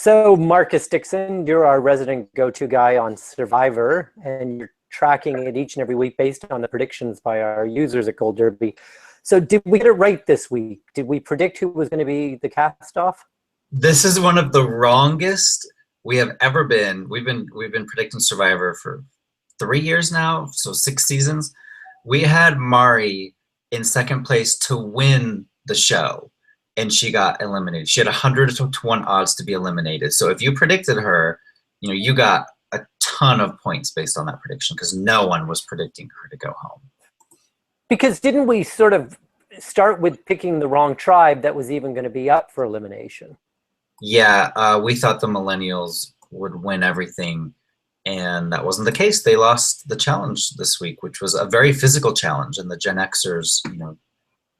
So Marcus Dixon, you're our resident go-to guy on Survivor, and you're tracking it each and every week based on the predictions by our users at Gold Derby. So did we get it right this week? Did we predict who was going to be the cast-off? This is one of the wrongest we have ever been. We've been predicting Survivor for 3 years now, so 6 seasons. We had Mari in second place to win the show, and she got eliminated. She had 100 to 1 odds to be eliminated. So if you predicted her, you got a ton of points based on that prediction because no one was predicting her to go home. Because didn't we sort of start with picking the wrong tribe that was even going to be up for elimination? Yeah, we thought the Millennials would win everything, and that wasn't the case. They lost the challenge this week, which was a very physical challenge, and the Gen Xers,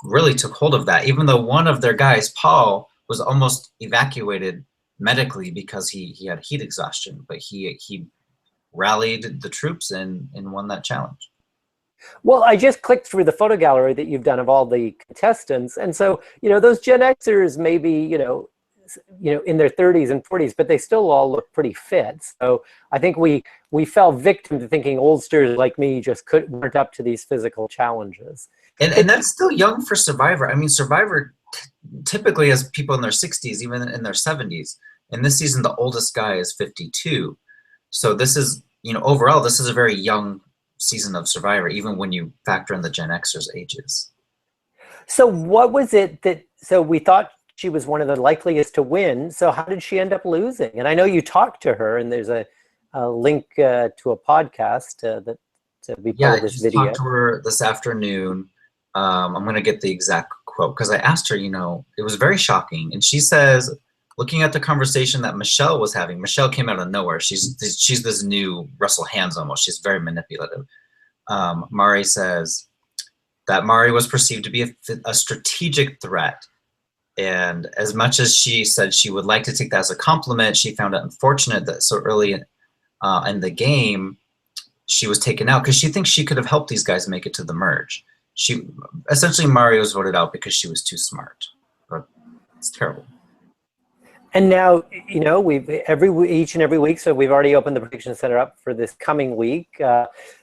really took hold of that. Even though one of their guys, Paul, was almost evacuated medically because he had heat exhaustion, but he rallied the troops and won that challenge. Well, I just clicked through the photo gallery that you've done of all the contestants, and so those Gen Xers maybe in their 30s and 40s, but they still all look pretty fit. So I think we fell victim to thinking oldsters like me just weren't up to these physical challenges. And that's still young for Survivor. I mean, Survivor typically has people in their 60s, even in their 70s. And this season, the oldest guy is 52. So this is, overall, this is a very young season of Survivor, even when you factor in the Gen Xers' ages. So what was it so we thought she was one of the likeliest to win. So how did she end up losing? And I know you talked to her, and there's a link to a podcast that to be part of this video. I talked to her this afternoon. I'm going to get the exact quote because I asked her, it was very shocking. And she says, looking at the conversation that Michelle was having, Michelle came out of nowhere. She's this new Russell Hands almost. She's very manipulative. Mari says that Mari was perceived to be a strategic threat. And as much as she said she would like to take that as a compliment, she found it unfortunate that so early in the game, she was taken out because she thinks she could have helped these guys make it to the merge. Essentially, Mari was voted out because she was too smart. But it's terrible. And now, we've each and every week, so we've already opened the prediction center up for this coming week.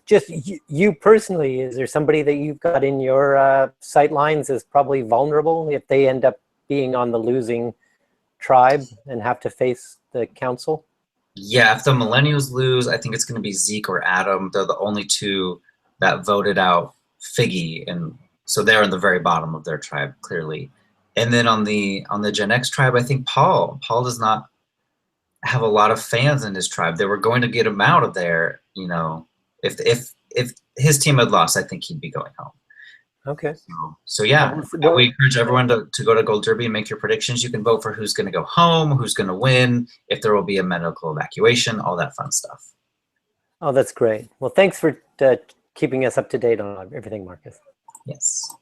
Just you personally, is there somebody that you've got in your sight lines as probably vulnerable if they end up being on the losing tribe and have to face the council? Yeah, if the Millennials lose, I think it's going to be Zeke or Adam. They're the only two that voted out Figgy, and so they're in the very bottom of their tribe, clearly. And then on the Gen X tribe, I think Paul does not have a lot of fans in his tribe. They were going to get him out of there. If his team had lost, I think he'd be going home. Okay. So yeah, we encourage everyone to go to Gold Derby and make your predictions. You can vote for who's going to go home, who's going to win, if there will be a medical evacuation, all that fun stuff. Oh, that's great. Well, thanks for keeping us up to date on everything, Marcus. Yes.